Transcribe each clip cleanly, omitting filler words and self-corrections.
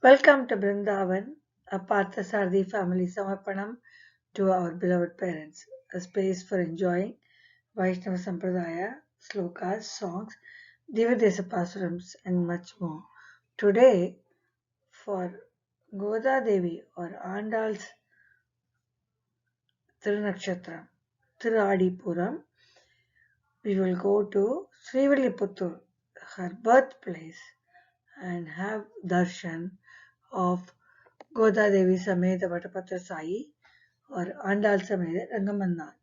Welcome to Brindavan, a Parthasarathi family Samarpanam to our beloved parents, a space for enjoying Vaishnava Sampradaya, slokas, songs, Divadesa Pasurams, and much more. Today, for Goda Devi or Andal's Thirunakshatram, Thiruadipuram, we will go to Srivilliputturu, her birthplace, and have darshan of Goda Devi Sameda Vatapatra Sai or Andal Sameda Rangamanna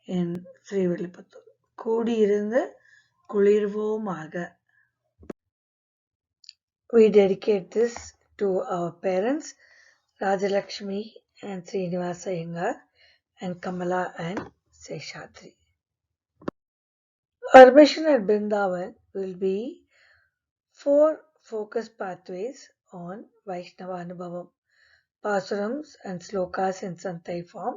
in Srivilliputturu. கூடியிருந்து குளிர்வோமாக. We dedicate this to our parents, Rajalakshmi and Srinivasa Iyengar, and Kamala and Seshadri. Our mission at Brindavan will be 4 focus pathways on Vaishnava Anubhavam, Pasurams and Slokas in Santai form,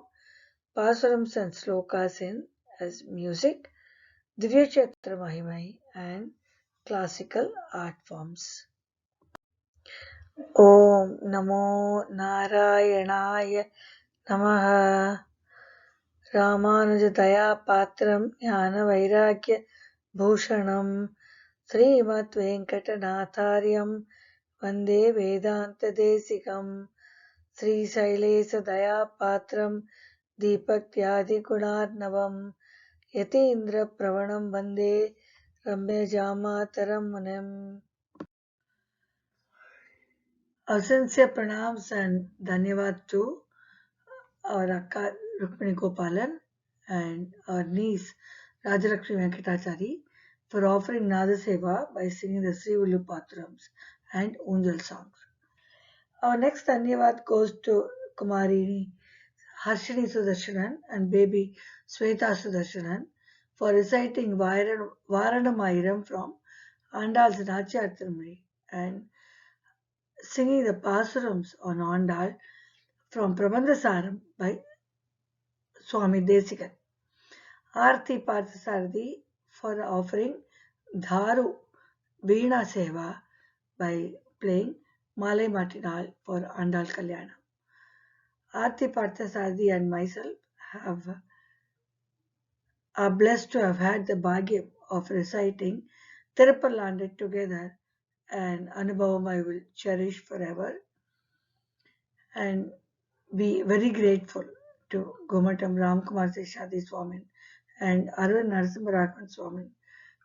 Pasurams and Slokas in as music, Divya Chitra Mahimai, and classical art forms. Om Namo Narayanaya Namaha. Ramanujadaya Patram Jnana Vairagya Bhushanam Srimad Venkatanathāryam Vande Vedanta Desikam Sri Sailesa Daya Patram Deepak Tyadi Gunarnavam Yatindra Pravanam Vande Ramya Jamataram Munim. Our sincere pranams and dhanyavad to our Akka Rukmini Gopalan and our niece Rajalakshmi Venkatachari for offering Nada Seva by singing the Sri Villupatrams and Unjal songs. Our next dhanyavad goes to Kumarini Harshini Sudarshanan and baby Sweta Sudarshanan for reciting Varanamayiram from Andal's Nachyatirumari and singing the Pasurams on Andal from Prabandhasaram by Swami Desikan. Aarti Parthasarathi for offering Dharu Veena Seva by playing Malai Matinal for Andal Kalyanam. Aarti Parthasarathi and myself are blessed to have had the bhagyam of reciting Tirupallandu together, and Anubhavam I will cherish forever and be very grateful to Gomatam Ramkumar Seshadri Swamin and Arvind Narasimha Swamin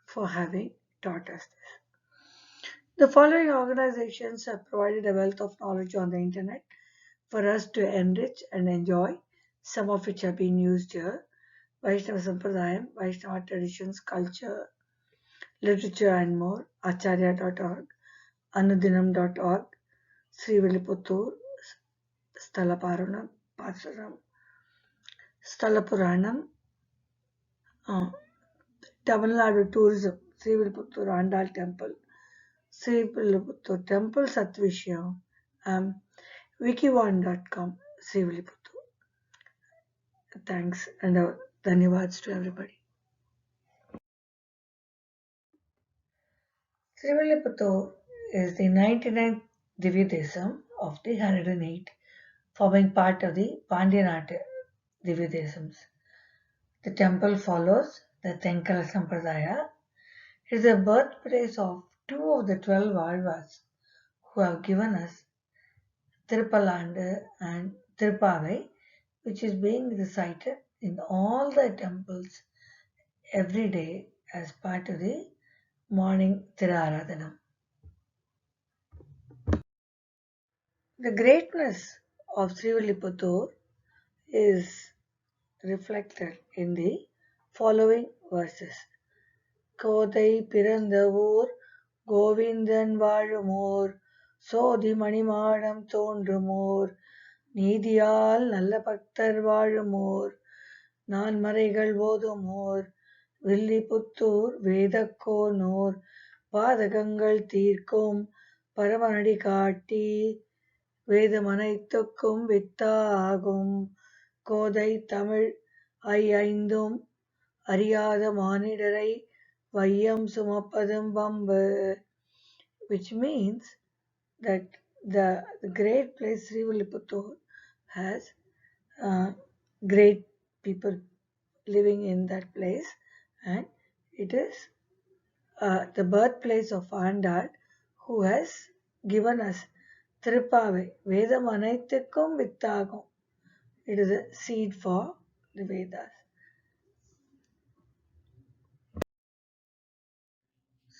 for having taught us this. The following organizations have provided a wealth of knowledge on the internet for us to enrich and enjoy, some of which have been used here: Vaishnava Sampradayam, Vaishnava Traditions, Culture, Literature and more, Acharya.org, Anudinam.org, Srivilliputturu, Stalaparanam, Pasaram, Stalapuranam, Tamil Nadu Tourism, Srivilliputturu Andal Temple, Srivilliputturu Temple Satvishya, Wikiwan.com, Srivilliputturu. Thanks and dhanyavads to everybody. Srivilliputturu is the 99th Divyadesam of the 108, forming part of the Pandyanata Divyadesams. The temple follows the Tenkala Sampradaya. It is the birthplace of 2 of the 12 Alvas who have given us Tirupallandu and Tirupavai, which is being recited in all the temples every day as part of the morning Tiraaradhanam. The greatness of Srivilliputturu is reflected in the following verses. கோதை பிறந்த ஊர் கோவிந்தன் வாழுமோர் சோதி மணிமாடம் தோன்றுமோர் நீதியால் நல்ல பக்தர் வாழுமோர் நான்மறைகள் ஓதுமோர் வில்லிபுத்தூர் வேதக்கோனூர் பாதகங்கள் தீர்க்கும் பரமனடி காட்டி வேதமனைத்துக்கும் வித்தாகும் கோதை தமிழ் ஐந்தும் அறியாத மானிடரை வையம் சுமப்பதும் வம்பு, which means that the great place Srivilliputtur has great people living in that place, and it is the birthplace of Andal, who has given us Tirupavai, Vedam Anaithukkum Vittagam. It is a seed for the Vedas.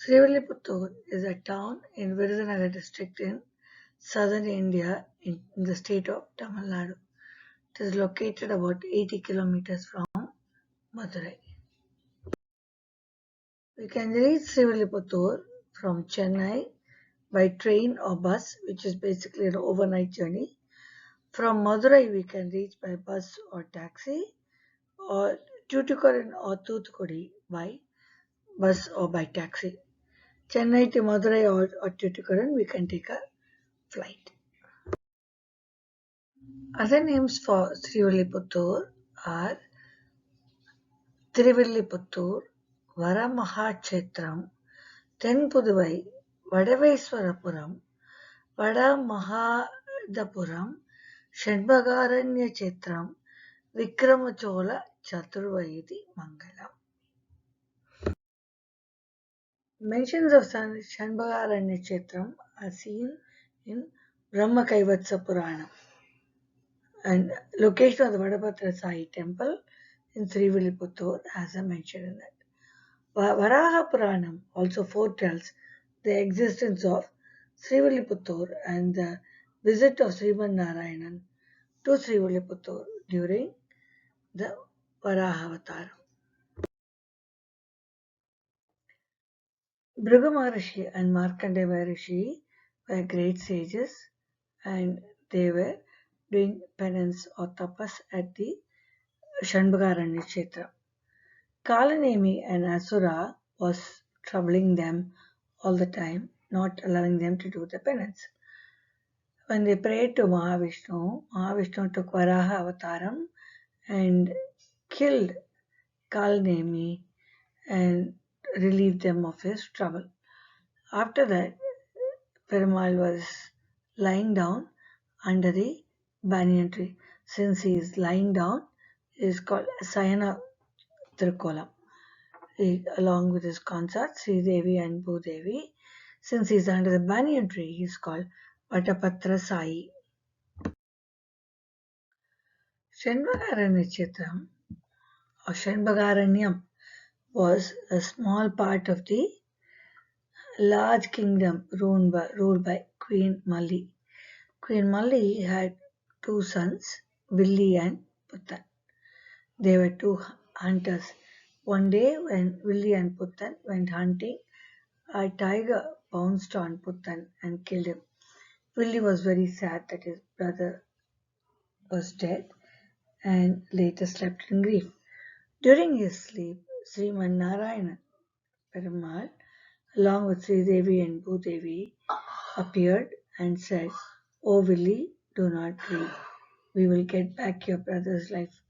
Srivilliputtur is a town in Virudhunagar district in southern India in the state of Tamil Nadu. It is located about 80 kilometers from Madurai. We can reach Srivilliputtur from Chennai by train or bus, which is basically an overnight journey. From Madurai, we can reach by bus or taxi, or Tuticorin or Toothukudi by bus or by taxi. Chennai to Madurai or Tuticorin, we can take a flight. Other names for Srivilliputtur are Tiruvilliputtur, Varamahakshetram, Tenpuduvai, Vadaveswarapuram, Vadamahadapuram, Shanbhagaranya Chetram, Vikramachola Chaturvaidi Mangalam. Mentions of Shanbhagaranya Chetram are seen in Brahmakaivatsa Purana, and location of the Vadapatra Sai temple in Srivilliputtur has a mention in that. Varaha Puranam also foretells the existence of Srivilliputtur and the visit of Sriman Narayanan to Srivilliputtur during the Varaha Avataram. Bhrigu Maharishi and Markandeya Maharishi were great sages, and they were doing penance or tapas at the Shanbhagaranya Kshetra. Kalanemi and Asura was troubling them all the time, not allowing them to do the penance. When they prayed to Mahavishnu, Mahavishnu took Varaha Avataram and killed Kalanemi and relieved them of his trouble. After that, Perumal was lying down under the banyan tree. Since he is lying down, it is called Sayana Tirukolam. Along with his consorts, Sri Devi and Bhudevi. Since he is under the banyan tree, he is called Vatapatra Sai. Shanbhagaranya or Shanbhagaranyam was a small part of the large kingdom ruled by Queen Malli. Queen Malli had two sons, Villi and Puttan. They were two hunters. One day when Villi and Puttan went hunting, a tiger pounced on Puttan and killed him. Villi was very sad that his brother was dead and later slept in grief. During his sleep, Sriman Narayanan Perumal, along with Sri Devi and Bhudevi, appeared and said, "O Villi, do not grieve. We will get back your brother's life."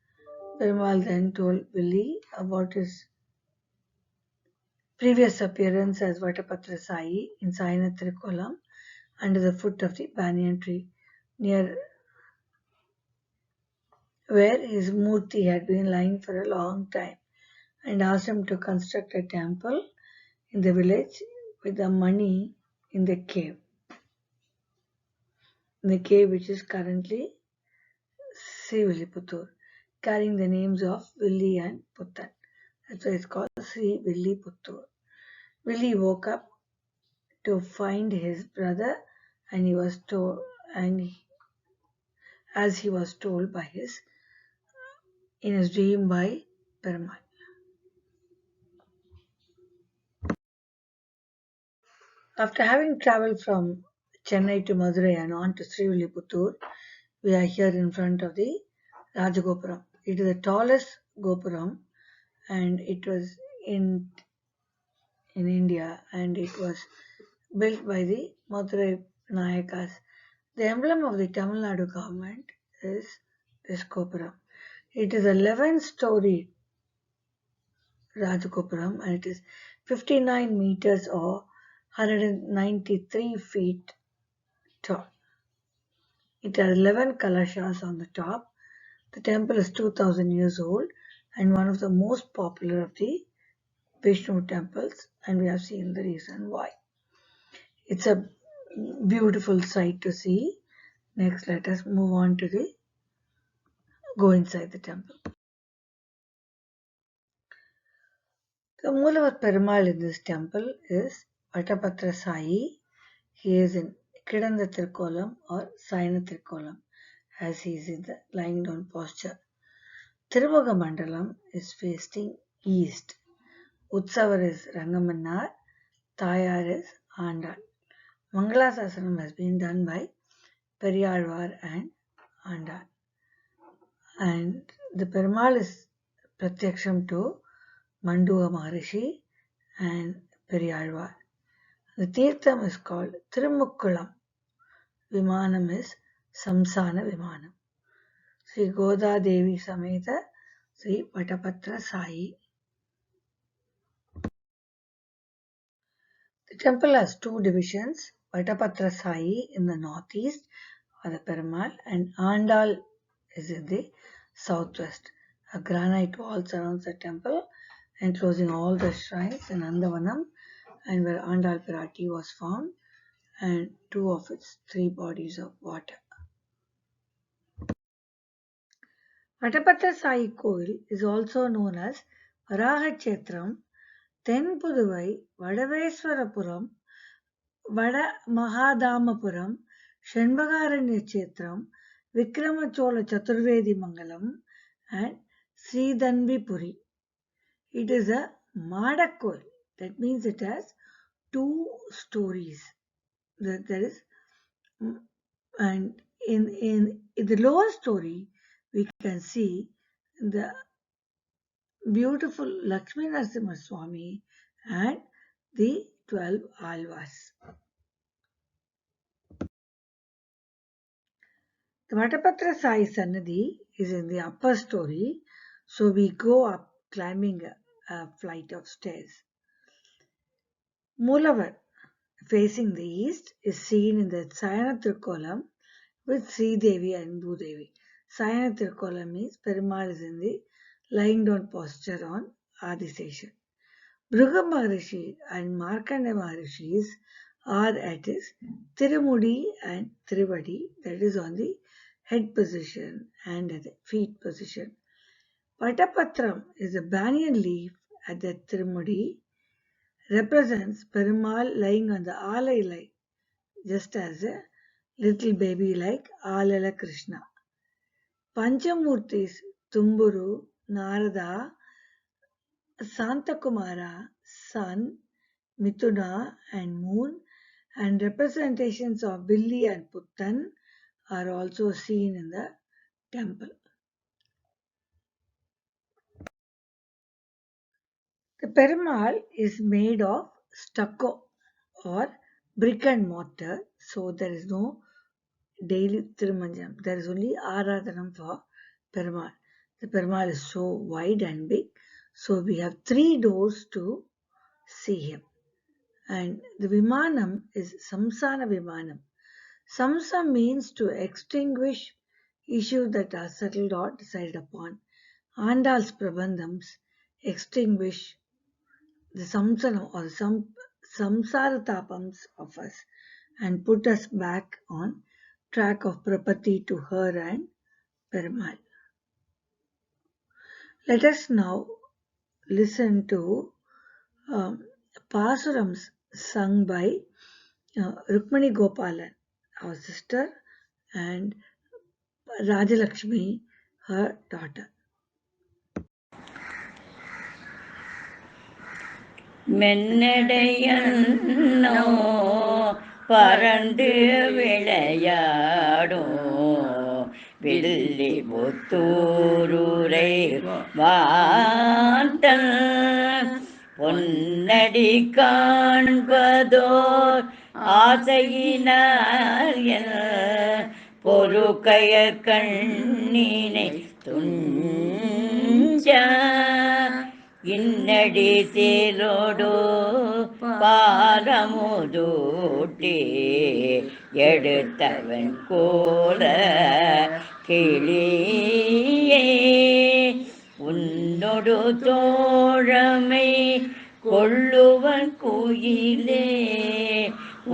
Perumal then told Villi about his previous appearance as Vatapatra Sai in Sayana Tirukolam under the foot of the banyan tree, near where his murti had been lying for a long time, and asked him to construct a temple in the village with the money in the cave. In the cave which is currently Srivilliputtur, carrying the names of Villi and Puttan. That's why it's called Srivilliputtur. Villi woke up to find his brother, and he was told, as he was told in his dream by Perumal. After having travelled from Chennai to Madurai and on to Srivilliputtur, we are here in front of the Rajagopuram. It is the tallest Gopuram, and it was in India, and it was built by the Madurai Nayakas. The emblem of the Tamil Nadu government is this Gopuram. It is 11-story Rajagopuram, and it is 59 meters or 193 feet tall. It has 11 kalashas on the top. The temple is 2000 years old and one of the most popular of the Vishnu temples, and we have seen the reason why. It's a beautiful sight to see. Next, let us move on to go inside the temple. The Moolavar Perumal in this temple is Vatapatra Sai. He is in Kidanda Tirkolam or Sayana Tirkolam as he is in the lying down posture. Tiruvaga Mandalam is facing east. Utsavar is Rangamannar. Tayar is Andal. Mangalasasanam has been done by Periyalvar and Andal. And the Perumal is Pratyaksham to Manduga Maharishi and Periyalvar. The Tirtham is called Tirumukkulam. Vimanam is Samsana Vimanam. Sri Goda Devi Sameta Sri Vatapatra Sai. The temple has two divisions, Vatapatra Sai in the northeast or the Perumal and Andal is in the southwest. A granite wall surrounds the temple enclosing all the shrines in Nandavanam and where Andal Pirati was found and two of its three bodies of water. Vatapatra Sai Koil is also known as Varaha Chetram, Tenpuduvai, Vadaveswarapuram, Vada Mahadamapuram, Shenbagaranya Chetram, Vikramachola Chaturvedi Mangalam, and Sridhanvipuri. It is a Madakkoil. That means it has 2 stories. There is, and in the lower story, we can see the beautiful Lakshmi Narasimha Swami and the 12 Alvas. The Vatapatra Sai Sannadhi is in the upper story, so we go up climbing a flight of stairs. Moolavar, facing the east, is seen in the Sayana Tirkolam with Sri Devi and Bhudevi. Sayana Tirkolam means Perumal is in the lying down posture on Adiseshan. Bhrigu Maharishi and Markanda Maharishis are at his Tirumudi and Trivadi, that is on the head position and at the feet position. Vatapatram is a banyan leaf at the Tirumudi, represents Perumal lying on the Alai line, just as a little baby like Alala Krishna. Panchamurtis Tumburu, Narada, Santakumara, Sun, Mithuna and Moon and representations of Billi and Puttan are also seen in the temple. The Perumal is made of stucco or brick and mortar, so there is no daily Tirumanjam. There is only Aradhanam for Perumal. The Perumal is so wide and big, so we have 3 doors to see him. And the Vimanam is Samsana Vimanam. Samsa means to extinguish issues that are settled or decided upon. Andal's Prabandhams extinguish the samsara or samsara tapams of us and put us back on track of Prapati to her and Perumal. Let us now listen to Pasurams sung by Rukmani Gopalan, our sister, and Rajalakshmi, her daughter. மென்னடையன்னோ பரண்டு விளையாடும் வில்லி புத்தூருரை வாத்தல் பொன்னடி காண்பதோர் ஆசையினார் பொறுக்கையர் கண்ணினை துஞ்ச இன்னடி சேலோடு பாரமுதூட்டி எடுத்தவன் கோல கிளியே உன்னொடு தோழமை கொள்ளுவன் குயிலே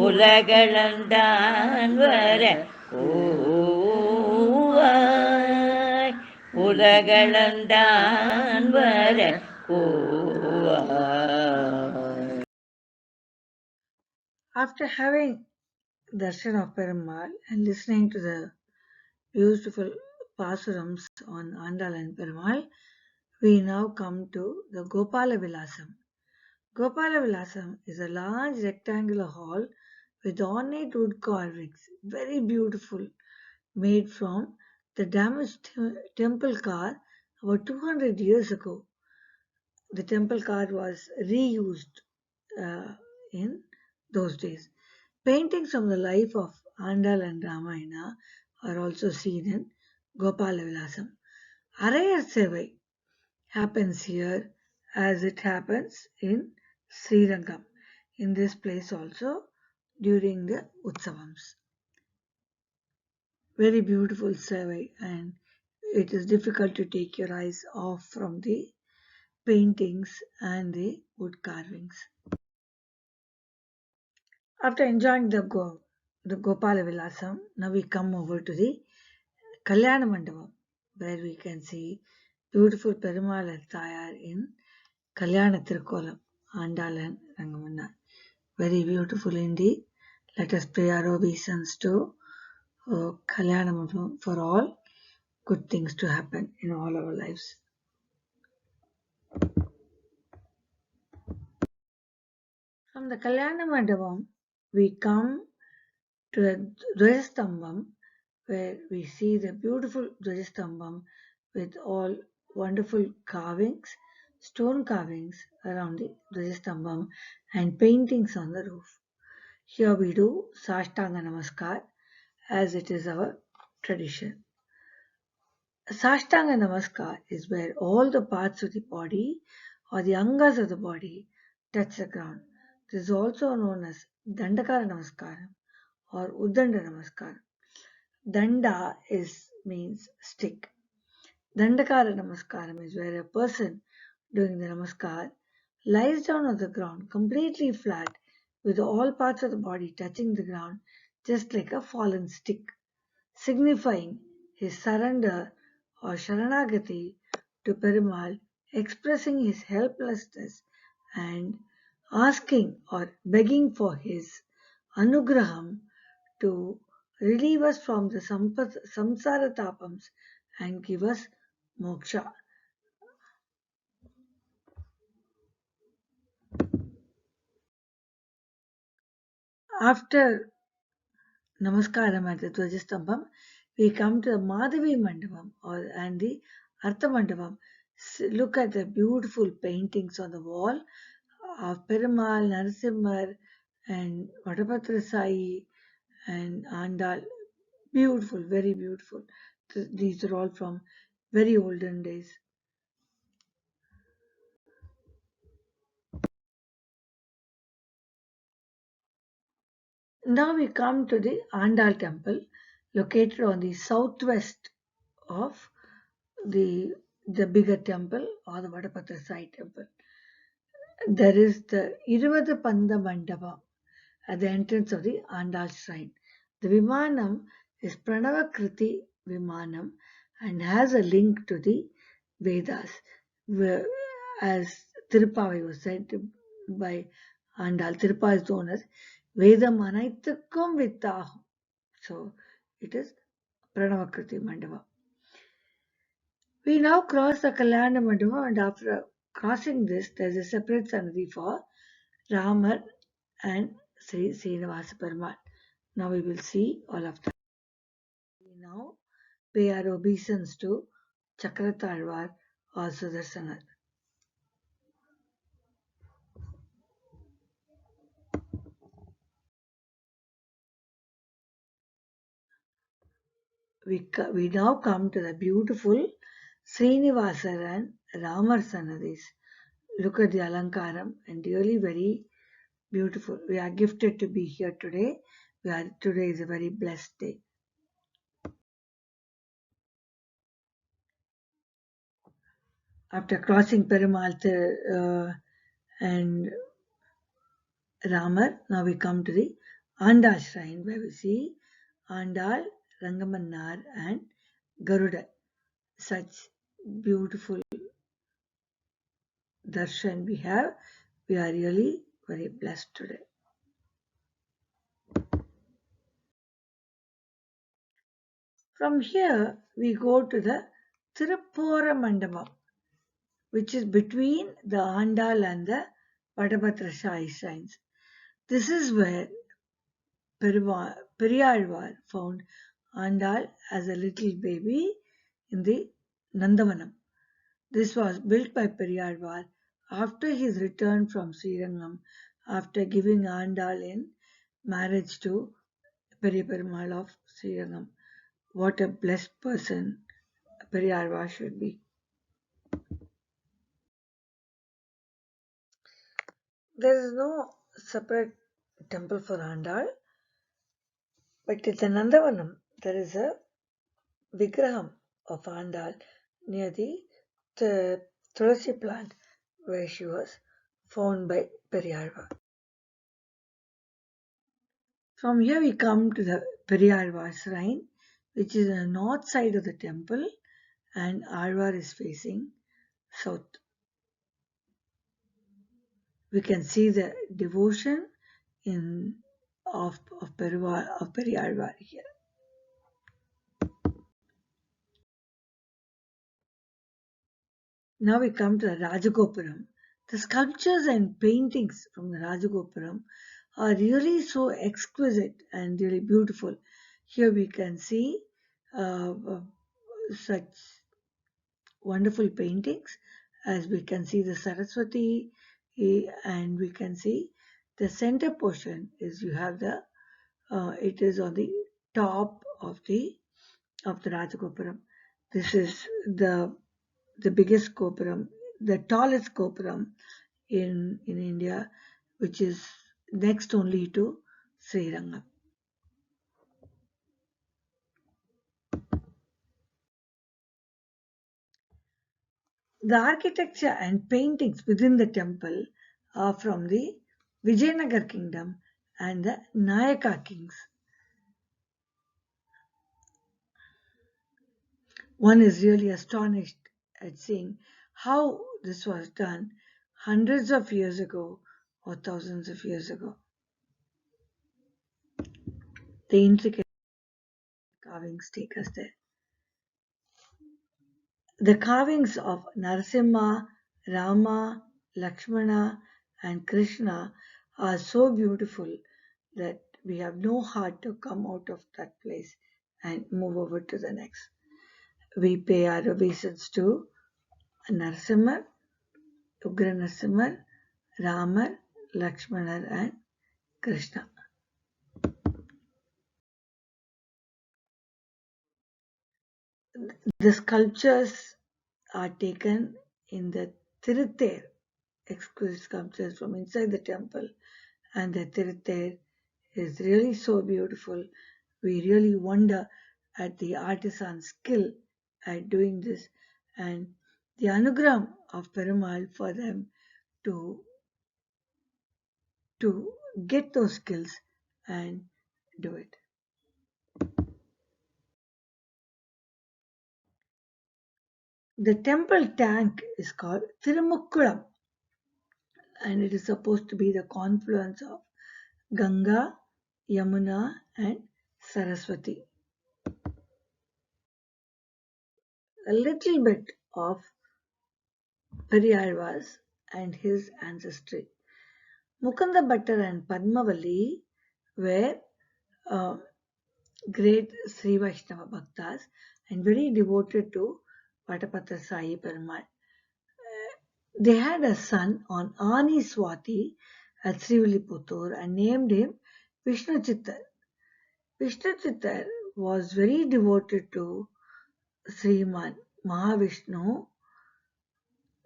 உலகளந்தான் வர கூவாய் உலகளந்தான் வர கூவாய். After having darshan of Perumal and listening to the beautiful pasurams on Andal and Perumal, we now come to the Gopala Vilasam. Gopala Vilasam is a large rectangular hall with ornate wood carvings, very beautiful, made from the damaged temple car about 200 years ago. The temple car was reused in those days. Paintings from the life of Andal and Ramayana are also seen in Gopala Vilasam. Arayar Sevai happens here as it happens in Srirangam, in this place also during the Utsavams. Very beautiful Sevai, and it is difficult to take your eyes off from the paintings and the wood carvings. After enjoying the Gopala Vilasam, now we come over to the Kalyana Mandapam, where we can see beautiful Perumal and Tayar in Kalyana Tirukkolam, Andal and Rangamanna. Very beautiful indeed. Let us pray our obeisance to Kalyana Mandapam for all good things to happen in all our lives. From the Kalyana Mandapam, we come to the Dwajastambam, where we see the beautiful Dwajastambam with all wonderful carvings, stone carvings around the Dwajastambam and paintings on the roof. Here we do Sashtanga Namaskar as it is our tradition. Sashtanga Namaskar is where all the parts of the body or the angas of the body touch the ground. This is also known as Dandakara Namaskaram or Uddanda Namaskaram. Danda means stick. Dandakara Namaskaram is where a person doing the Namaskar lies down on the ground completely flat with all parts of the body touching the ground just like a fallen stick, signifying his surrender or Sharanagati to Perumal, expressing his helplessness and asking or begging for his anugraham to relieve us from the samsara tapams and give us moksha. After Namaskaram at the Dwajastambam, we come to the Madhavi Mandapam and the Artha Mandapam. Look at the beautiful paintings on the wall of Perumal, Narasimhar, and Vadapatra Sai and Andal. Beautiful, very beautiful. These are all from very olden days. Now we come to the Andal temple located on the southwest of the bigger temple or the Vadapatra Sai temple. There is the Iruvadu Panda Mandapa at the entrance of the Andal shrine. The Vimanam is Pranavakriti Vimanam and has a link to the Vedas, as Tirupavai was said by Andal. Tiruppa is known as Vedam Anaithukum Vittahum. So it is Pranavakriti Mandapa. We now cross the Kalyana Mandapa, and after crossing this, there is a separate Sannadhi for Ramar and Sri Srinivasa Perumal. Now we will see all of that. We now pay our obeisance to Chakratalwar or Sudarsanar. We now come to the beautiful Srinivasa and Ramar Sannadhis. look at the Alankaram and really very beautiful. We are gifted to be here today. Today is a very blessed day. After crossing Perumal and Ramar, now we come to the Andal shrine where we see Andal, Rangamannar and Garuda. Such beautiful darshan we have. We are really very blessed today. From here, we go to the Tirupura Mandapam, which is between the Andal and the Vadabhadra Sai shrines. This is where Periyalvar found Andal as a little baby in the Nandavanam. This was built by Periyalvar after his return from Srirangam after giving Andal in marriage to Periperumal of Srirangam. What a blessed person Periyalvar should be. There is no separate temple for Andal, but in the Nandavanam there is a Vigraham of Andal near the Tulasi plant where she was found by Periyalvar. From here we come to the Periyalvar shrine, which is on the north side of the temple, and Alvar is facing south. We can see the devotion of Periyalvar here. Now we come to the Rajagopuram. The sculptures and paintings from the Rajagopuram are really so exquisite and really beautiful. Here we can see such wonderful paintings as we can see the Saraswati and we can see the center portion is you have the it is on the top of the Rajagopuram. This is the biggest Gopuram, the tallest Gopuram in India, which is next only to Srirangam. The architecture and paintings within the temple are from the Vijayanagar kingdom and the Nayaka kings. One is really astonished at seeing how this was done hundreds of years ago or thousands of years ago. The intricate carvings take us there. The carvings of Narasimha, Rama, Lakshmana, and Krishna are so beautiful that we have no heart to come out of that place and move over to the next. We pay our obeisance to Narasimha, Ugra Narasimha, Rama, Lakshmana, and Krishna. The sculptures are taken in the Tiruther, exquisite sculptures from inside the temple, and the Tiruther is really so beautiful. We really wonder at the artisan's skill at doing this and the anugram of Perumal for them to get those skills and do it. The temple tank is called Tirumukkulam and it is supposed to be the confluence of Ganga, Yamuna and Saraswati. A little bit of Periyalvars and his ancestry. Mukunda Bhattar and Padmavalli were great Sri Vaishnava Bhaktas and very devoted to Patapatra Sai Perumal. They had a son on Ani Swati at Srivilliputur and named him Vishnu Chittar. Vishnu Chittar was very devoted to Sriman Mahavishnu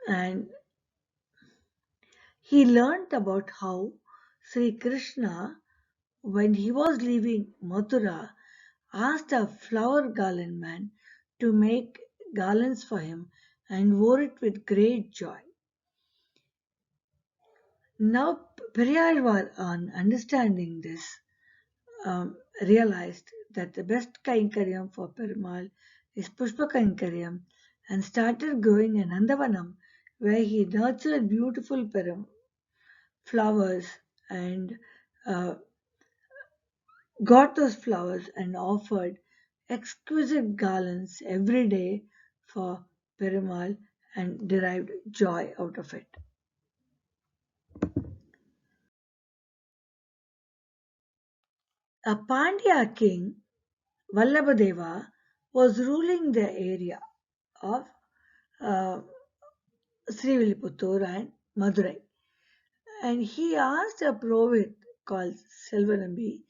and he learnt about how Sri Krishna, when he was leaving Mathura, asked a flower garland man to make garlands for him and wore it with great joy. Now, Periyarvar, on understanding this, realized that the best Kainkariam for Perumal is Pushpa Kainkariam and started growing a Nandavanam where he nurtured beautiful flowers and uh, got those flowers and offered exquisite garlands every day for Perumal and derived joy out of it. A Pandya king, Vallabhadeva, was ruling the area of uh, Srivilliputtur and Madurai, and he asked a Purohit called Selvanambi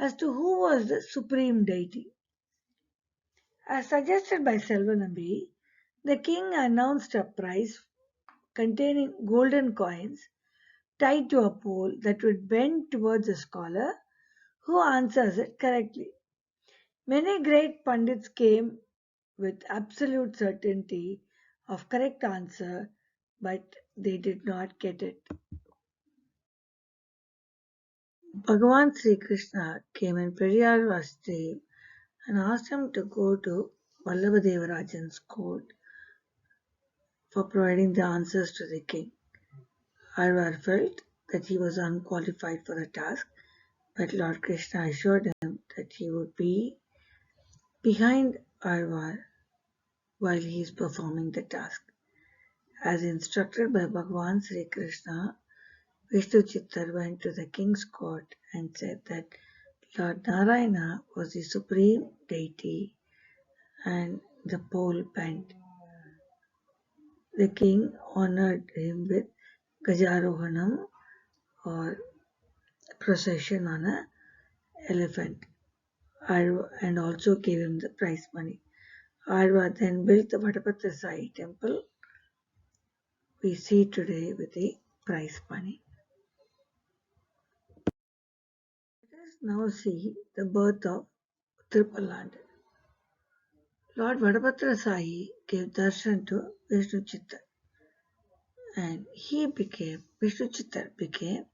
as to who was the supreme deity. As suggested by Selvanambi, the king announced a prize containing golden coins tied to a pole that would bend towards a scholar who answers it correctly. Many great pundits came with absolute certainty of correct answer, but they did not get it. Bhagavan Sri Krishna came in Periyar Vasudev and asked him to go to Vallabhadevarajan's court for providing the answers to the king. Alvar felt that he was unqualified for the task, but Lord Krishna assured him that he would be behind Alvar while he is performing the task. As instructed by Bhagavan Sri Krishna, Vishnu Chittar went to the king's court and said that Lord Narayana was the supreme deity and the pole bent. The king honored him with Gajarohanam or procession on an elephant and also gave him the prize money. Alva then built the Vadapatra Sai temple we see today with the prize money. Let us now see the birth of Tripaland. Lord Vadapatra Sai gave darshan to Vishnu Chittar and Vishnu Chittar became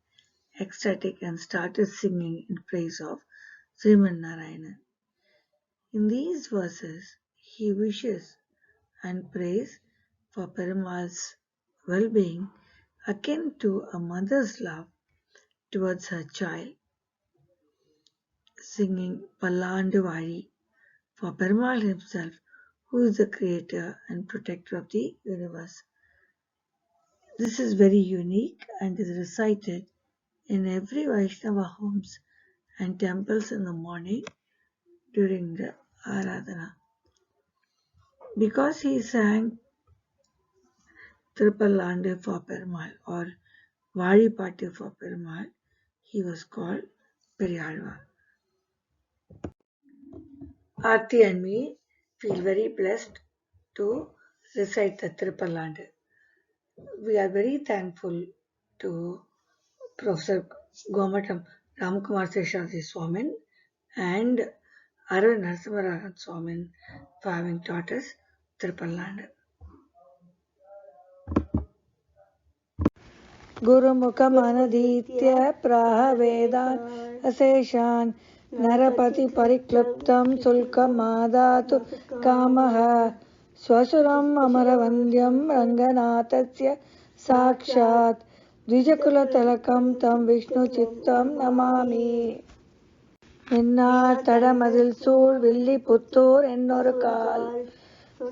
ecstatic and started singing in praise of Sriman Narayana. In these verses, he wishes and prays for Perumal's well-being akin to a mother's love towards her child, singing Pallandu for Perumal himself, who is the creator and protector of the universe. This is very unique and is recited in every Vaishnava homes and temples in the morning during the Aradhana. Because he sang Tripalande for Perumal or Varipatti for Perumal, he was called Periyalvar. Aarti and me feel very blessed to recite the Tripalande. We are very thankful to Professor Gomatam Ramkumar Seshadri Swamin and Arvind Narasimharajan Swamin for having taught us Tripalande. गुरुमुखमनधीत्य प्राह वेदान् अशेषान् नरपतिपरिक्लुप्तं शुल्कमादातु कामः स्वसुरम् अमरवन्द्यं रङ्गनाथस्य साक्षात् द्विजकुलतिलकं तं विष्णुचित्तं नमामि. மின்னார் தடமதில் சூழ் வில்லிபுத்தூர் என்னொரு கால்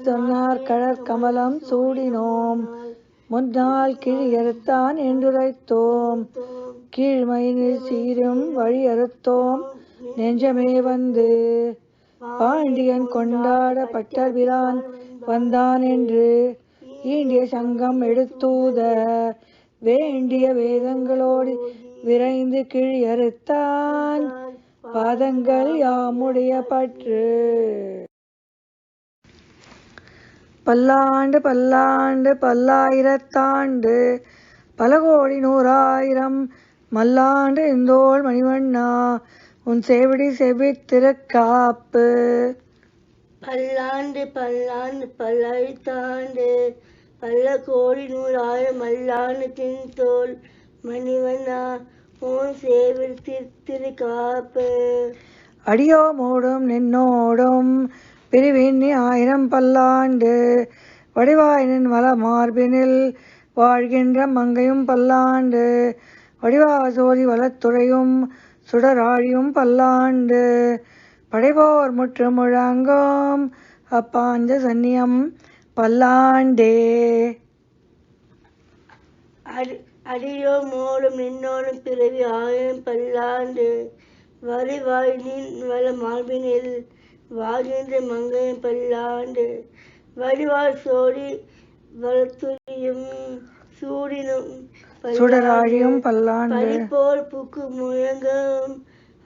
சொன்னார் கடற்கமலம் சூடினோம் முன்னாள் கிழியறுத்தான் என்றுரைத்தோம் கீழ்மயினில் சீரும் வழியறுத்தோம் நெஞ்சமே வந்து பாண்டியன் கொண்டாட பட்டர்பிரான் வந்தான் என்று ஈண்டிய சங்கம் எடுத்தூத வேண்டிய வேதங்களோடு விரைந்து கிழியறுத்தான் பாதங்கள் யாமுடைய பற்று. பல்லாண்டு பல்லாண்டு பல்லாயிரத்தாண்டு பல கோடி நூறாயிரம் மல்லாண்டு இந்தோள் மணிவண்ணா உன் சேவடி செவ்வித் திருக்காப்பு. பல்லாண்டு பல்லாண்டு பல்லாயிரத்தாண்டு பல கோடி நூறாயிரம் மல்லாண்டு தின்தோள் மணிவண்ணா உன் சேவடி திருக்காப்பு. அடியோமோடும் நின்னோடும் பிரிவின்னி 1000 பல்லாண்டு வடிவாயினின் வள மார்பினில் வாழ்கின்ற மங்கையும் பல்லாண்டு வடிவாசோதி வளத்துறையும் சுடராழியும் பல்லாண்டு படைவோர் முற்று முழங்கும் அப்பாஞ்ச சன்னியம் பல்லாண்டே. அடியோ மோடும் நின்னோடும் பிறவி 1000 பல்லாண்டு வரிவாயினின் வள மார்பினில் வாழ்கின்ற மங்கையும் பல்லாண்டு வடிவால் சோடி வளத்துறையும் சூடினும் சுடராழியும் பல்லாண்டு பறிப்போர் புக்கு முழங்கும்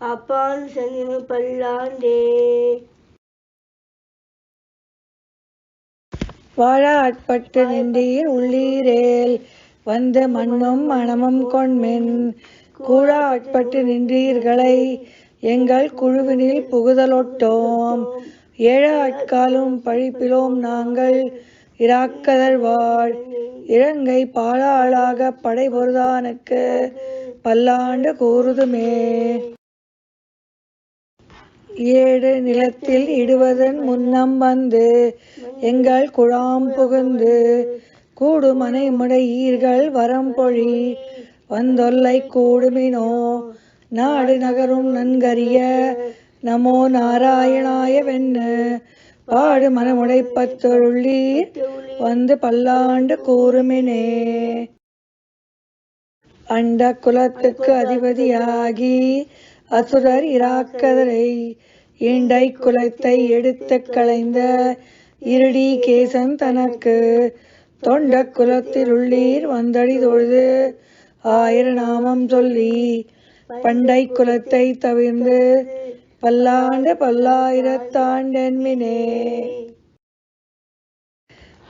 அப்பான் சன்னியம் பல்லாண்டே. வாழாட்பட்டு நின்றீர் உள்ளீரேல் வந்து மண்ணும் மணமும் கொண்மென் கூழாட்பட்டு நின்றீர்களை எங்கள் குழுவினில் புகுதலொட்டோம் ஏழாட்காலும் பழிப்பிலோம் நாங்கள் இராக்கதர் வாழ் இலங்கை பாழாளாக படைபொருதானுக்கு பல்லாண்டு கூறுதுமே. ஏடு நிலத்தில் இடுவதன் முன்னம் வந்து எங்கள் குழாம் புகுந்து கூடுமனை முடையீர்கள் வரம்பொழி வந்தொல்லை கூடுமினோ நாடு நகரும் நன்கரிய நமோ நாராயணாய வெண்ணு பாடு மனமுடைப்பத்தொருளீர் வந்து பல்லாண்டு கூறுமினே. அண்ட குலத்துக்கு அதிபதியாகி அசுரர் இராக்கதரை ஈண்டை குலத்தை எடுத்து களைந்த இருடி கேசன் தனக்கு தொண்ட குலத்தில் உள்ளீர் வந்தடி தொழுது 1000 நாமம் சொல்லி பண்டை குலத்தை தவிர்ந்து பல்லாண்டு பல்லாயிரத்தாண்டென்மினே.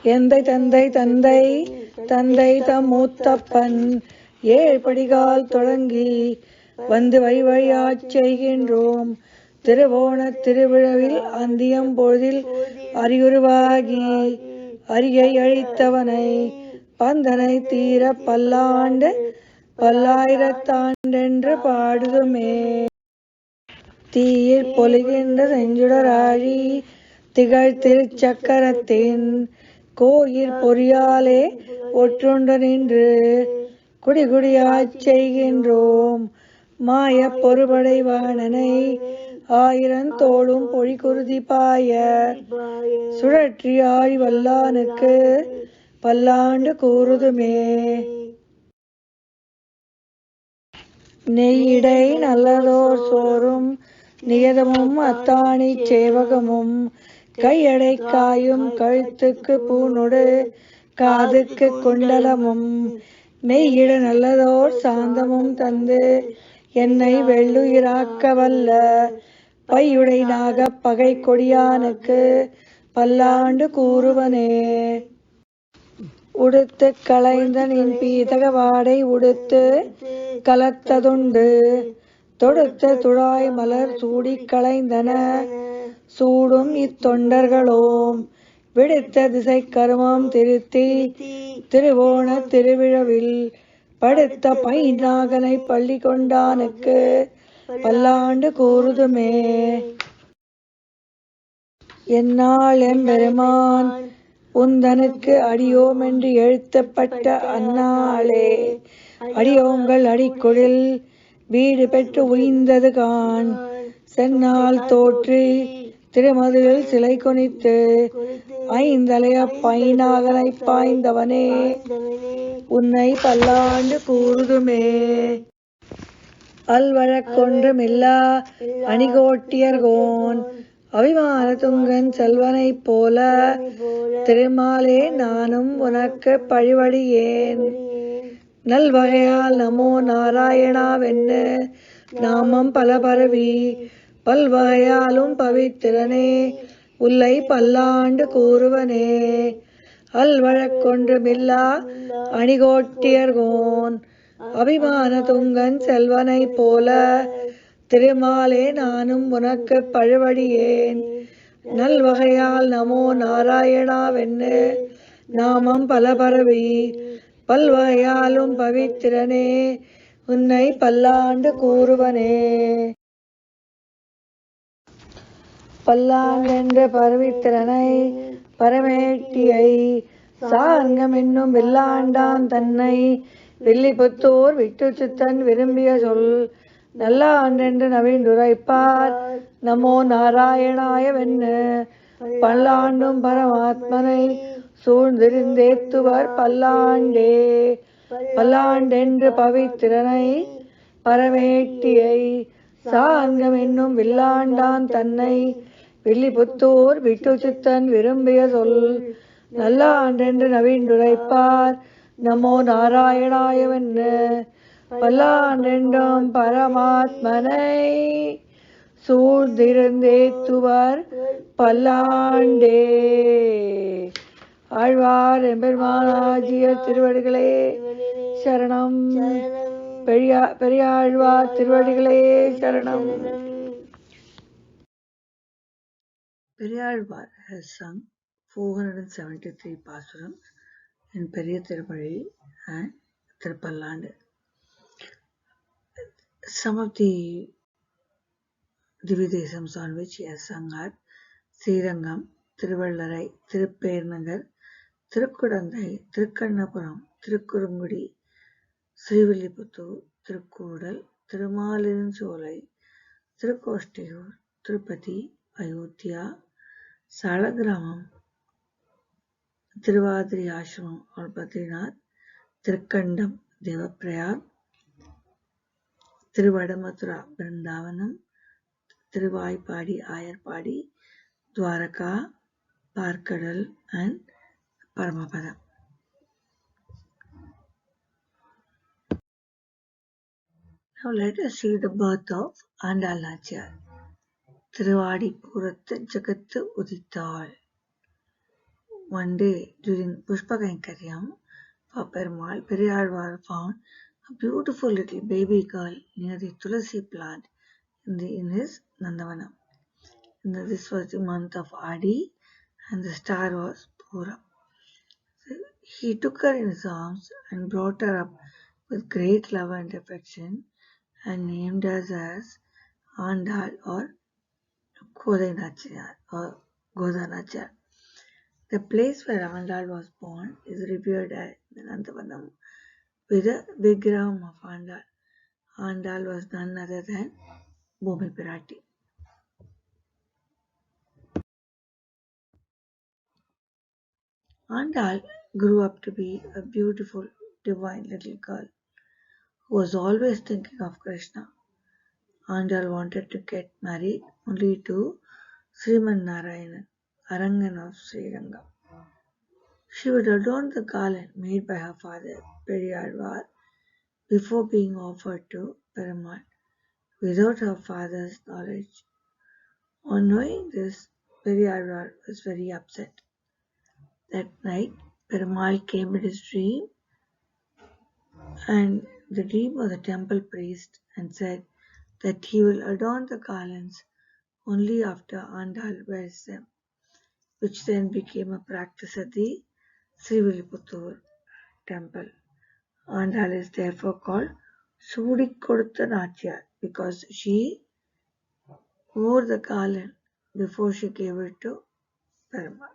எந்தை தந்தை தந்தை தந்தை தம் மூத்தப்பன் 7 படிகால் தொடங்கி வந்து வழி வழியாச் செய்கின்றோம் திருவோண திருவிழவில் அந்தியம் பொழுதில் அறியுருவாகி அரியை அழித்தவனை பந்தனை தீர பல்லாண்டு பல்லாயிரத்தாண்டென்று பாடுதுமே. தீயில் பொலிகின்ற செஞ்சுடராழி திகழ் திருச்சக்கரத்தின் கோயில் பொறியாலே ஒற்றுண்டு நின்று குடிகுடியாச் செய்கின்றோம் மாய பொறுபடைவாணனை 1000 தோளும் பொழி குருதி பாய சுழற்றி ஆழி வல்லானுக்கு பல்லாண்டு கூறுதுமே. நெய்யிடை நல்லதோர் சோறும் நியதமும் அத்தாணி சேவகமும் கையடை காயும் கழுத்துக்கு பூனொடு காதுக்கு குண்டலமும் மெய்யிட நல்லதோர் சாந்தமும் தந்து என்னை வெள்ளுயிராக்க வல்ல பையுடை நாக பகை கொடியானுக்கு பல்லாண்டு கூறுவனே. உடுத்து களைந்த நின் பீதக வாடை உடுத்து கலத்ததுண்டு தொடுத்த துழாய் மலர் சூடி களைந்தன சூடும் இத்தொண்டர்களோம் விடுத்த திசை கருமம் திருத்தி திருவோண திருவிழவில் படுத்த பைநாகனை பள்ளி கொண்டானுக்கு பல்லாண்டு கூறுதுமே. என்னால் எம்பெருமான் உந்தனுக்கு அடியோமென்று எழுத்தப்பட்ட அந்நாளே அடியோங்கள் அடிக்குழில் வீடு பெற்று உய்ந்தது கான் சென்னால் தோற்றி திருமதுவில் சிலை கொனித்து 5 அலைய பைநாகனை பாய்ந்தவனே உன்னை பல்லாண்டு கூறுதுமே. அல்வழக்கொன்றுமில்லா அணிகோட்டியர்கோன் அபிமான துங்கன் செல்வனைப் போல திருமாலே நானும் உனக்கு பழிவடியேன் நல்வகையால் நமோ நாராயணாவென்னு நாமம் பல பரவி பல்வகையாலும் பவித்திரனே உல்லை பல்லாண்டு கூறுவனே. அல்வழக்கொன்றுமில்லா அணிகோட்டியர்கோன் அபிமான துங்கன் செல்வனைப் போல திருமாலே நானும் உனக்குப் பழுவடியேன் நல்வகையால் நமோ நாராயணாவென்னு நாமம் பல பரவி பல்வகையாலும் பவித்திரனே உன்னை பல்லாண்டு கூறுவனே. பல்லாண்டென்ற பரவித்திரனை பரமேட்டியை சார்ங்கம் என்னும் வில்லாண்டான் தன்னை வில்லிபுத்தூர் விட்டுச்சித்தன் விரும்பிய சொல் நல்லாண்டென்று நவீண்டுரைப்பார் நமோ நாராயணாய வென்னு பல்லாண்டும் பரமாத்மனை சூழ்ந்திருந்தேத்துவர் பல்லாண்டே. பல்லாண்டென்று பவித்திரனை பரமேட்டியை சார்ங்கம் என்னும் வில்லாண்டான் தன்னை வில்லிபுத்தூர் விட்டுச்சித்தன் விரும்பிய சொல் நல்லாண்டென்று நவீண்டுரைப்பார் நமோ நாராயணாயவென்னு பல்லாண்டென்றும் பரமாத்மனை சூழ்ந்திருந்தேத்துவர் பல்லாண்டே. ஆழ்வார் எம்பெருமானாகிய திருவடிகளே சரணம். பெரியாழ்வார் திருவடிகளே சரணம். Periyalvar has sung 473 pasurams in Periya Tirumazhi and Tirupallandu. Some of the Dividesams on which he has sung are Srirangam, Thiruvallarai, Thiruppernangar, Thirukudandai, Thirukkannapuram, Thirukkurungudi, Srivilliputtooru, Thirukkoodal, Thirumalirunsolai, Thirukkostiyur, Tirupati, Ayodhya, Salagramam, Tiruvadri Ashramam or Badrinath, Tirukandam, Devaprayag, Tiruvadamathura, Vrindavanam, Tiruvaipadi, Ayarpadi, Dwaraka, Parkadal and Paramapadam. Now let us see the birth of Andal Nachiyar. Tiruvadipurathu Jagathu Udithal. One day during Pushpakankaryam for Perumal, Periyalvar found a beautiful little baby girl near the Tulasi plant in his Nandavanam. This was the month of Adi and the star was Puram. So he took her in his arms and brought her up with great love and affection and named her as Andal or Godanachiyar or Godanachiyar. The place where Andal was born is revered as the Nandavanam with a vigraham of Andal. Andal was none other than Bhumi Pirati. Andal grew up to be a beautiful, divine little girl who was always thinking of Krishna. Andal wanted to get married only to Sriman Narayanan, Arangan of Srirangam. She would adorn the garland made by her father, Periyalvar, before being offered to Perumal without her father's knowledge. On knowing this, Periyalvar was very upset. That night, Perumal came in his dream, and the dream of the temple priest and said that he will adorn the garlands only after Andal wears them, which then became a practice at the Srivilliputtooru temple. Andal is therefore called Soodikodutha Nachiyar because she wore the garland before she gave it to Perumal.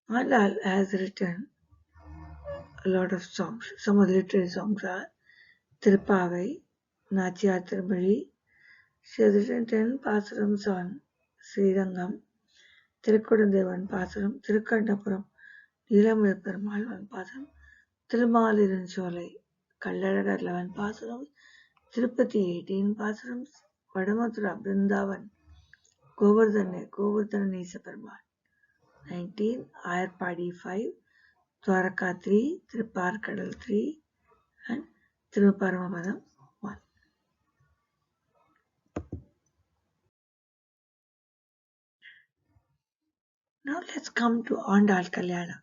Andal has written a lot of songs. Some of the literary songs are Tirupavai, Nachiyar Tirumazhi. She has written 10 pasarams on Srirangam, Thirukkudandevan pasaram, Thirukkannapuram, Neelamayar Perumal 1 pasaram, Thirumalirunsolai, Kallalagar 11 pasarams, Tirupati 18 pasarams, Vadamathura, Vrindavan, Govardhanesa Perumal 19, Ayarpadi 5, Dwaraka 3, Thiruparkadal 3 and Thiruparamapadam 1. Now let's come to Andal Kalyana.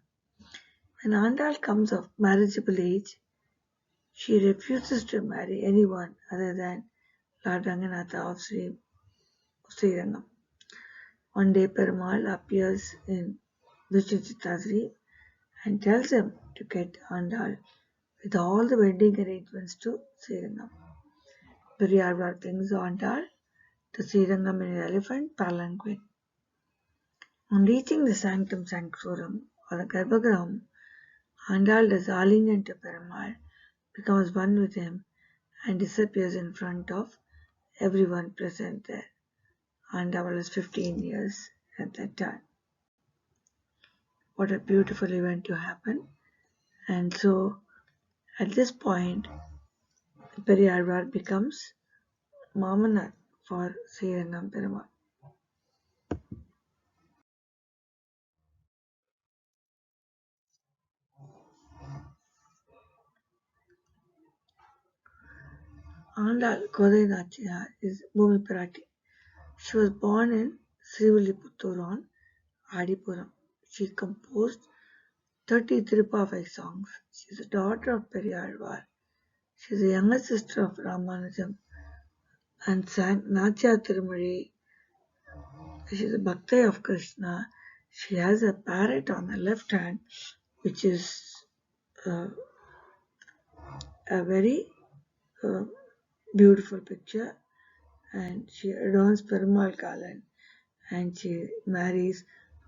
When Andal comes of marriageable age, she refuses to marry anyone other than Lord Ranganatha of Srirangam. One day Perumal appears in Vishnuchittadri and tells him to get Andal with all the wedding arrangements to Srirangam. Periyar brings Andal to Srirangam in an elephant palanquin. On reaching the Sanctum Sanctorum or the Garbhagram, Andal does Alingan to Perumal, becomes one with him, and disappears in front of everyone present there. Andal was 15 years at that time. What a beautiful event to happen. And so at this point, Periyar becomes Mamanar for Srirangam Perumal. Andal Kodai Nachiyar is Bhumi Parati. She was born in Srivilliputturu on Adipuram. She composed 30 Tirupavai songs. She is a daughter of Periyar. She is the younger sister of Ramanujam and sang Nachya Tirumazhi. She is a Bhakta of Krishna. She has a parrot on the left hand, which is uh, a very uh, beautiful picture, and she adorns Perumal Kalan and she marries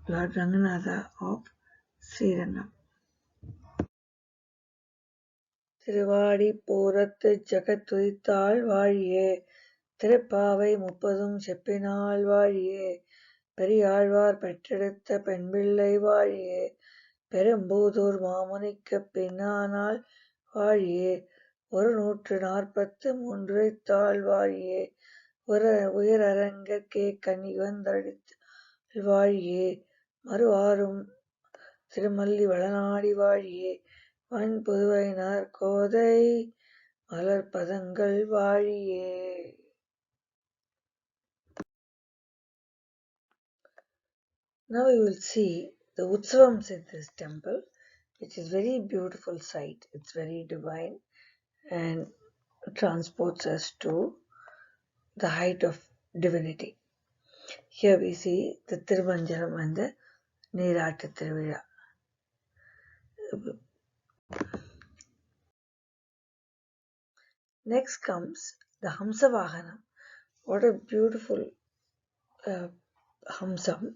Lord Ranganatha of Srirangam. Thiruvadi போரத்து ஜகத்துதித்தாள் வாழியே திருப்பாவை முப்பதும் செப்பினாள் வாழியே பெரியாழ்வார் பெற்றெடுத்த பெண்பிள்ளை வாழியே பெரும்பூதூர் மாமுனிக்குப் பின்னானாள் வாழியே 143 உரைத்தாள் வாழியே உயரரங்கற்கே கனிவந்தளித்தாள் வாழியே மறுவாரும் திருமல்லி வளநாடி வாழியே வன்புதுவைனார் கோதை மலர்ப்பதங்கள் வாழியே. Now we will see the Utsavams in this temple, which is very beautiful sight. It's very divine and transports us to the height of divinity. Here we see the Tirumanjaram and the Neerattu Tiruvizha. Next comes the Hamsavahanam. What a beautiful Hamsam,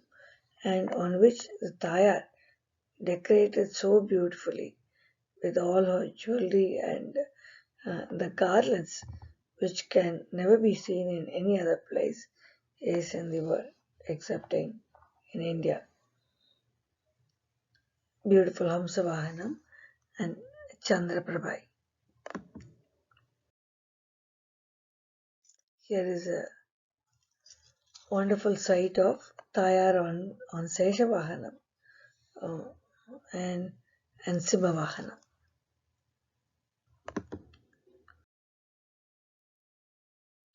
and on which the Tayar decorated so beautifully with all her jewelry and the garlands, which can never be seen in any other place, is in the world, excepting in India. Beautiful Hamsavahanam and Chandraprabhai. Here is a wonderful sight of Tayar on Seshavahanam and Simbhavahanam.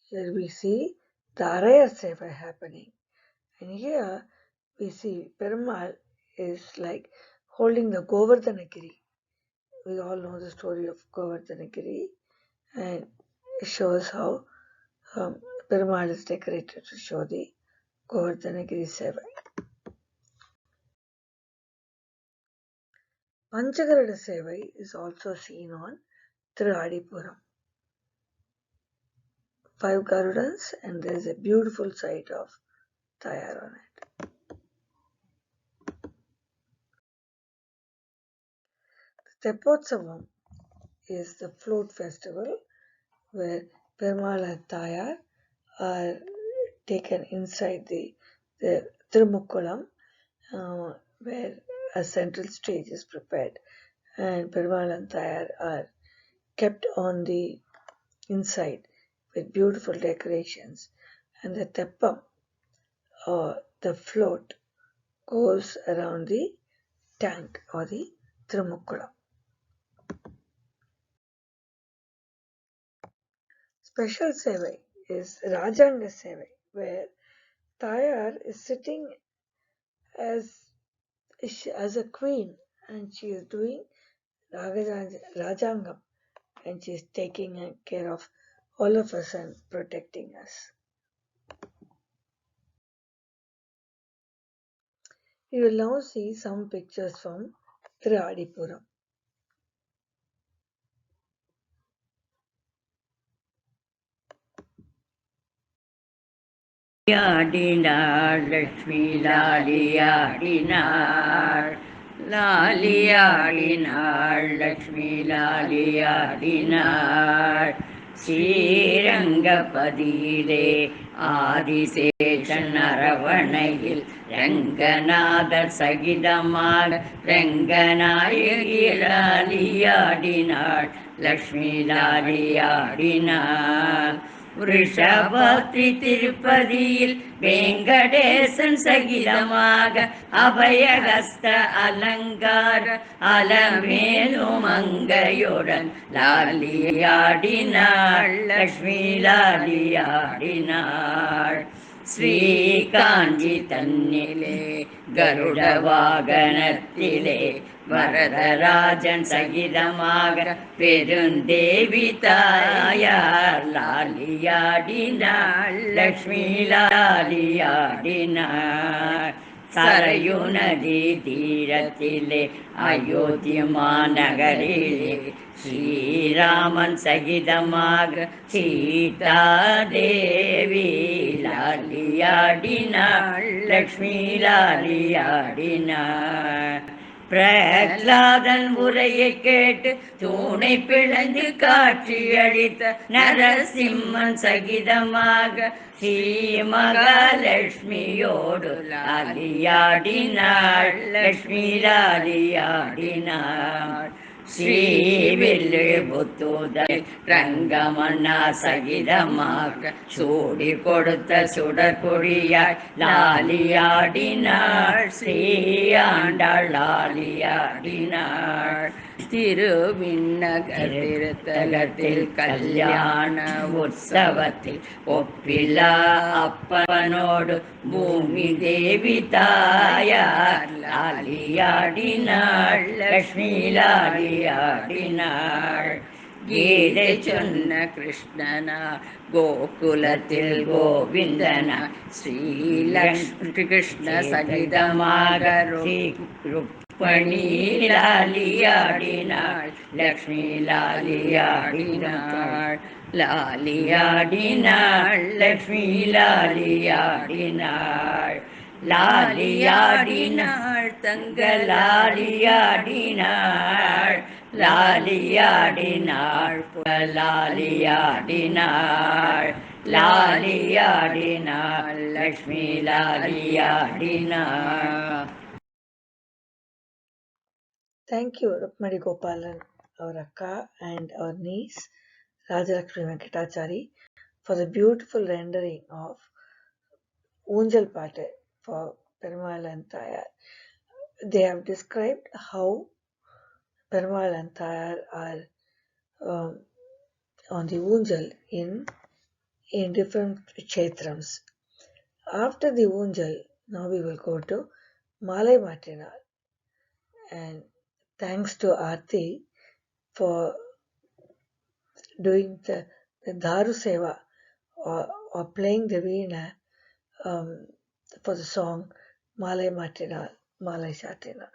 Here we see the Arayar Seva happening. And here we see Perumal is like holding the Govardhanagiri. We all know the story of Govardhanagiri, and it shows how Perumal is decorated to show the Govardhanagiri Seva. Panchagarada Seva is also seen on Tiradipuram. 5 Garudans, and there is a beautiful sight of Tayar on it. The Teppotsavam is the float festival where Perumal and Tayar are taken inside the Tirumukkulam, where a central stage is prepared, and Perumal and Tayar are kept on the inside with beautiful decorations, and the Teppam, or the float, goes around the tank or the Tirumukkulam. Special Sevai is Rajanga Sevai, where Tayar is sitting as as a queen, and she is doing Rajangam, and she is taking care of all of us and protecting us. We will now see some pictures from Tiradipuram. ஆடினாள் Lakshmi லாலியாடினாள் லாலியாடினாள் Lakshmi லாலியாடினாள் ஸ்ரீரங்கபதியிலே Adisheshan அரவணையில் Ranganathar சகிதமாக Ranganayaki லாலியாடினாள் Lakshmi லாலியாடினாள் Rishabhadri திருப்பதியில் வெங்கடேசன் சகிதமாக அபயஹஸ்த அலங்கார அலமேலும் அங்கையுடன் லாலியாடினாள் லட்சுமி லாலியாடினாள் ஸ்ரீகாஞ்சி தன்னிலே கருட வாகனத்திலே வரதராஜன் சகிதமாக பெருந்தேவி தாயார் லாலியாடினாள் லட்சுமி லாலியாடினாள் சரையு நதி தீரத்திலே அயோத்தி மாநகரிலே ஸ்ரீராமன் சகிதமாக சீதா தேவி லாலியாடினாள் லட்சுமி லாலியாடினாள் பிரகலாதன் உரையை கேட்டு தூணை பிளந்து காட்சியளித்த நரசிம்மன் சகிதமாக ஸ்ரீ மகாலட்சுமியோடு லாலியாடினாள் லட்சுமி லாலியாடினாள் ஸ்ரீவில்லு புத்தூதை ரங்கமன்னா சகிதமாக சூடி கொடுத்த சுடற்கொடியாய் லாலியாடினாள் ஸ்ரீயாண்டாள் லாலியாடினாள் திருவிண்ணகர் திருத்தலத்தில் கல்யாண உற்சவத்தில் ஒப்பிலா அப்பனோடு பூமி தேவி தாயார் லாலியாடினாள் லட்சுமி லாலியாடினாள் கீதை சொன்ன கிருஷ்ணனா கோகுலத்தில் கோவிந்தனா ஸ்ரீலக்ஷ்மி கிருஷ்ண சகிதமாக ருக்மணி லாலியாடினாள் லக்ஷ்மி லாலியாடினாள் லாலியாடினாள் லக்ஷ்மி லாலியாடினாள் லாலியாடினாள் தங்க லாலியாடினாள் லாலியாடினாள் லாலியாடினாள் லாலியாடினாள் Lakshmi லாலியாடினாள். Thank you, Rukmani Gopalan, our Akka, and our niece, Rajalakshmi Venkatachari, for the beautiful rendering of Unjal Pate for Perumal and Thayar. They have described how Perumal and Thayar are on the Unjal in different kshetrams. After the Unjal, now we will go to Malai Mattinal. And thanks to Aarti for doing the Dharu Seva or playing the veena for the song Malai Mattinal, Malai Chattinal.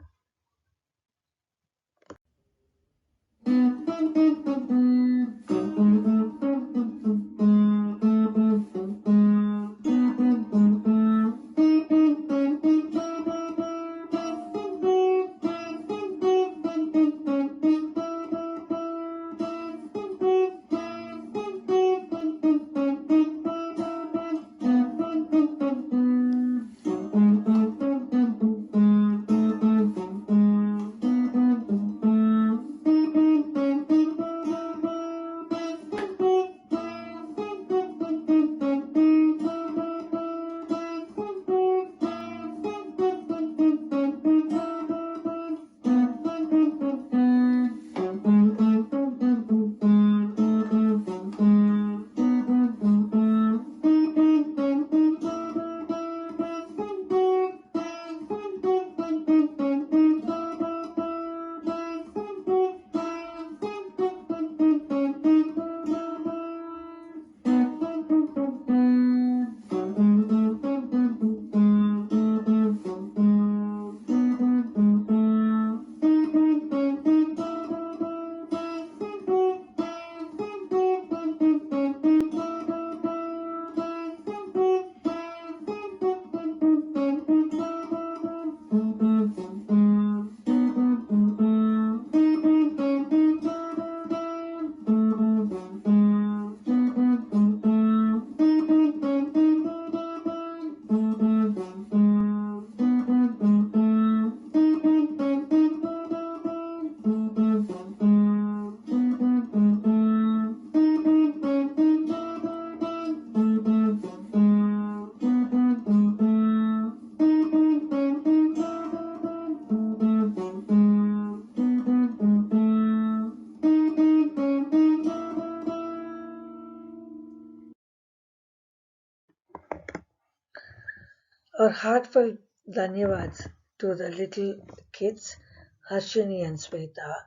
Our heartfelt Dhanyavads to the little kids, Harshini and Sweta,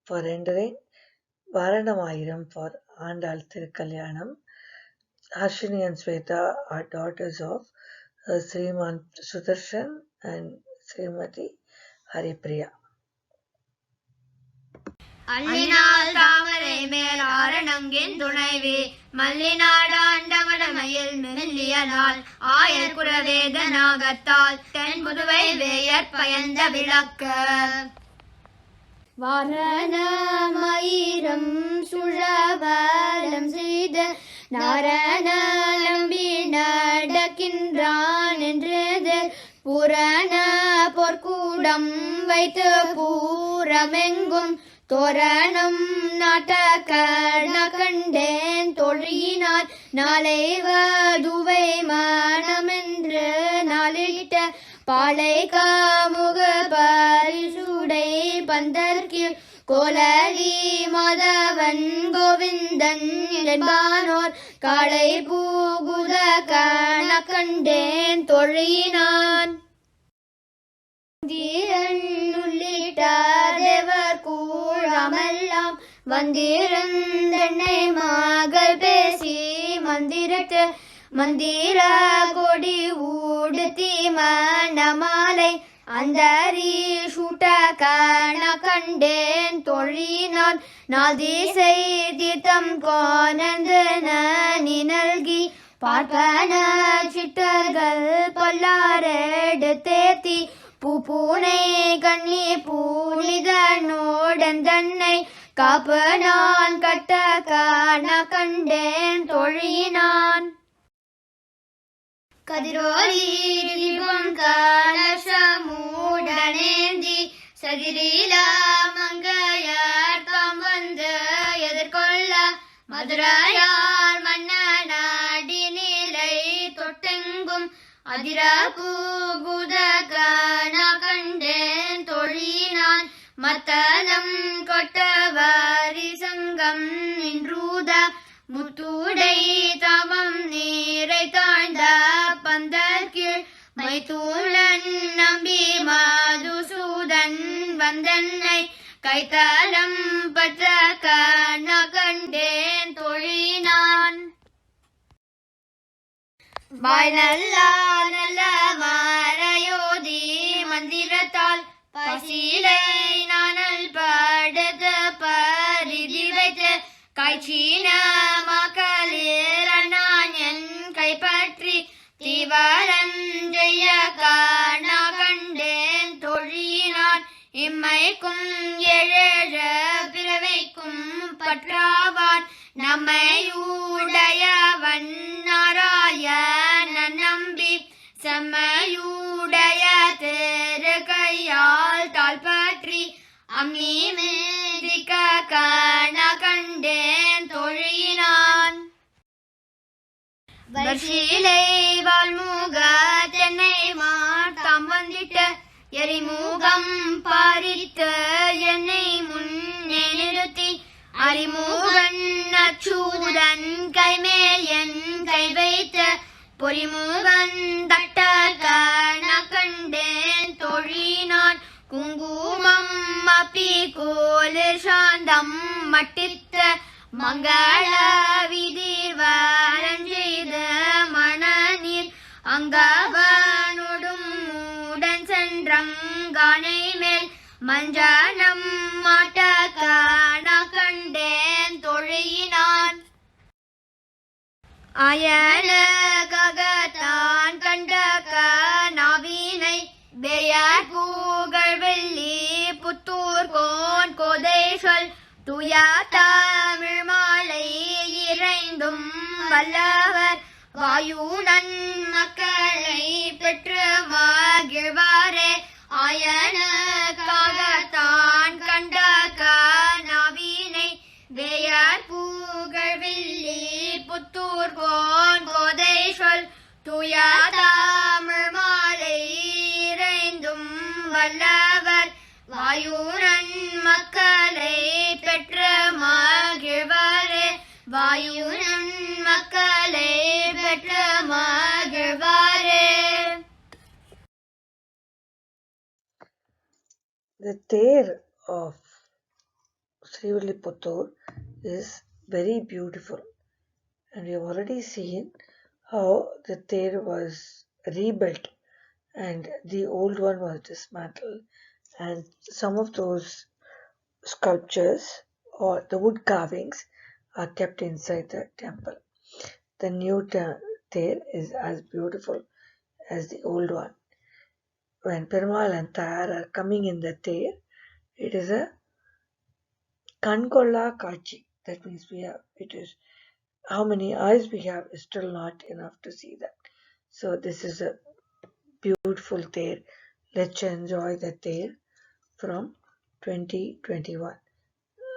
for rendering Varanamayiram for Andal Thirukalyanam. Harshini and Sweta are daughters of Sriman Sudarshan and Srimati Haripriya. அள்ளினால் தாமரை மேல் ஆரணங்கின் துணைவி மல்லிநாடாண்டமடமையில் மெல்லியலால் ஆயர் குலவேத நாகத்தால் தென் புதுவை வேயற் பயந்த விளக்க வாரணமயிரம் சுழவலம் செய்த நாரண நம்பி நடக்கின்றான் என்றது புராண பொற்கூடம் வைத்து பூரமெங்கும் தோரணம் நாட்டக்கண கண்டேன் தொழியினார் நாளை வதுவை மனமென்று நாளிட்ட பாலை காமுக பரிசுடை பந்தர்கில் கோலலி மாதவன் கோவிந்தன் என்பானோர் காளை பூகுத கண கண்டேன் தொழியினான் உள்ளிட்ட தேவர் கூழமெல்லாம் வந்திருந்தென்னை மகள் பேசி மந்திரட்டு மந்திர கொடி ஊடுத்தி மணமாலை அந்தரி சூட்ட கண கண்டேன் தொழினான் நாதிசை தீர்த்தம் கோனந்தன நினல்கி பார்ப்பன சிட்டர்கள் பல்லாரெடுத்தேத்தி பூனை கண்ணி பூனிதனோடன் தன்னை காப்பு நான் கட்ட காண கண்டேன் தொழினான் கதிரோலிபம் கலசமூடனேந்தி சதிரீல மங்கையர் தாம் வந்து எதிர்கொள்ள மதுரையார் மன்னனாடி நிலை தொட்டெங்கும் அதிர பூகுத கண கண்டேன் தொழினான் மத்தனம் கொட்டவாரி சங்கம் நின்றூத முத்துடை தாமம் நீரை தாழ்ந்த பந்தற்கீழ் மைத்தூளன் நம்பி மதுசூதன் வந்தன்னை கைத்தலம் பற்ற கண கண்டேன் தொழினான் வாய் நல்ல நல்ல மாரையோதி மந்திரத்தால் பசிலை நானல் படுத்து பரிதி வைத்து காய்ச்சின மக்களிர் அண்ணான் என் கைப்பற்றி தீவரன் செய்ய காண கண்டேன் தொழினான் இம்மைக்கும் ஏழேழு பிறவைக்கும் பற்றாவான் நம்மையுடையவன் நாராயண நம்பி செம்மையுடைய திரு கையால் தாழ் பற்றி அம்மி மேதிக்க காண கண்டேன் தொழினான் வர்ஷிலை வாழ்முக தென்னை மாட்டாம் வந்திட்டு எரிமுகம் பாரித்து என்னை முன்னே நிறுத்தி அறிமுகன் அச்சூதன் கைமேல் என் கை வைத்து பொறிமுகன் தட்ட காண கண்டேன் தொழினான் குங்குமம் அப்பி கோலு சாந்தம் மட்டித்த மங்கள விதி வரஞ்செய்த மணநீர் அங்கவனுடும் உடன் சென்றங்கானை மேல் மஞ்சானம் மாட்ட காண கண்டேன் தொழினான் அயனுக்காகத்தான் கண்ட நாவினை பெயர் பூகள் வெள்ளி புத்தூர் கோன் கோதைகள் துயா தமிழ் மாலை இறைந்தும் வல்லவர் வாயுடன் மக்களை பெற்று மகிழ்வாரே ஆயனுக்காகத்தான் கண்ட நாவினை வேயார் பூகள் வெள்ளி புத்தூர் கோன் கோதை சொல் துயா தமிழ் மாலை இறைந்தும் வல்லவர் வாயுரன் மக்களை பெற்ற மகிழ்வாரே வாயுரன் மக்களை பெற்ற மகிழ்வாரே. The Tear of Srivilliputtur is very beautiful, and we have already seen how the Tear was rebuilt and the old one was dismantled, and some of those sculptures or the wood carvings are kept inside the temple. The new Tear is as beautiful as the old one. When Perumal and Tayar are coming in the Tear, it is a Kankolla Kachi. That means it is how many eyes we have is still not enough to see that. So this is a beautiful Tear. Let's enjoy the Tear from 2021.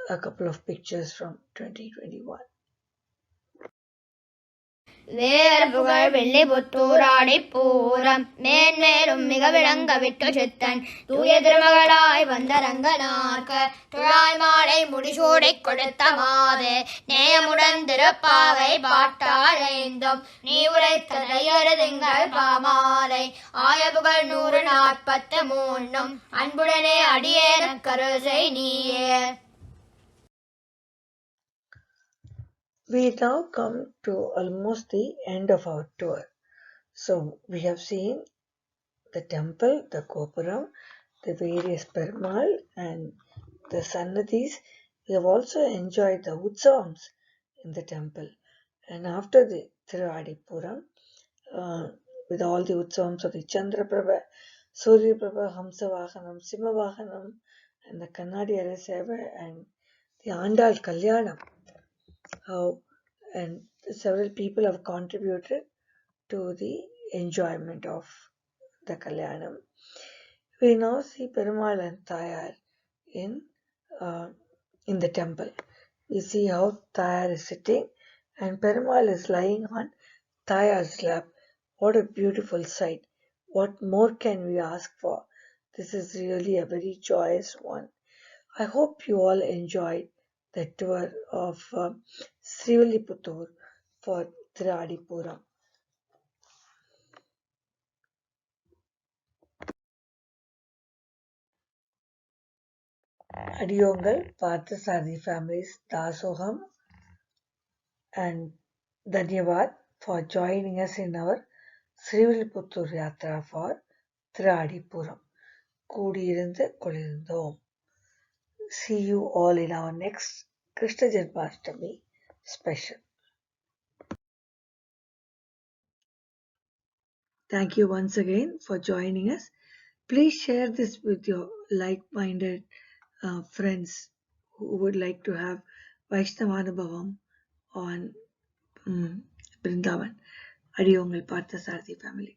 A couple of pictures from 2021. வேரப்புகழ் வெள்ளிபுத்தூராடி Pooram மேன்மேலும் மிக விளங்க விட்டு சித்தன் தூய திருமகளாய் வந்த ரங்கனார்க்கு துழாய் மாலை முடிசூடிக் கொடுத்த மாது நேயமுடன் திருப்பாவை பாட்டாளைந்தும் நீ உரைத்ததையொரு திங்கள் பாமாலை ஆயபுகழ் 143 அன்புடனே அடியேனக் கருள் செய் நீயே. We now come to almost the end of our tour. So we have seen the temple, the Gopuram, the various Perumal and the Sannadhis. We have also enjoyed the Utsavams in the temple. And after the Tiruvadipuram, with all the Utsavams of the Chandraprabha, Suryaprabha, Hamsavahanam, Simhavahanam, and the Kannadi Araseva and the Andal Kalyanam, how and several people have contributed to the enjoyment of the Kalyanam. We now see Perumal and Tayar in the temple. We see how Tayar is sitting and Perumal is lying on Tayar's lap. What a beautiful sight. What more can we ask for? This is really a very joyous one. I hope you all enjoyed the tour of Srivilliputtur for Tiradipuram. Adiyongal, Parthasarathi families, Dasoham and Dhanyavad for joining us in our Srivilliputtur Yatra for Tiradipuram. கூடியிருந்து கொளிர்ந்தோம். See you all in our next Krishna Janmashtami special. Thank you once again for joining us. Please share this with your like-minded friends who would like to have Vaishnavanubhavam on Vrindavan. Adiyongal Parthasarathi family.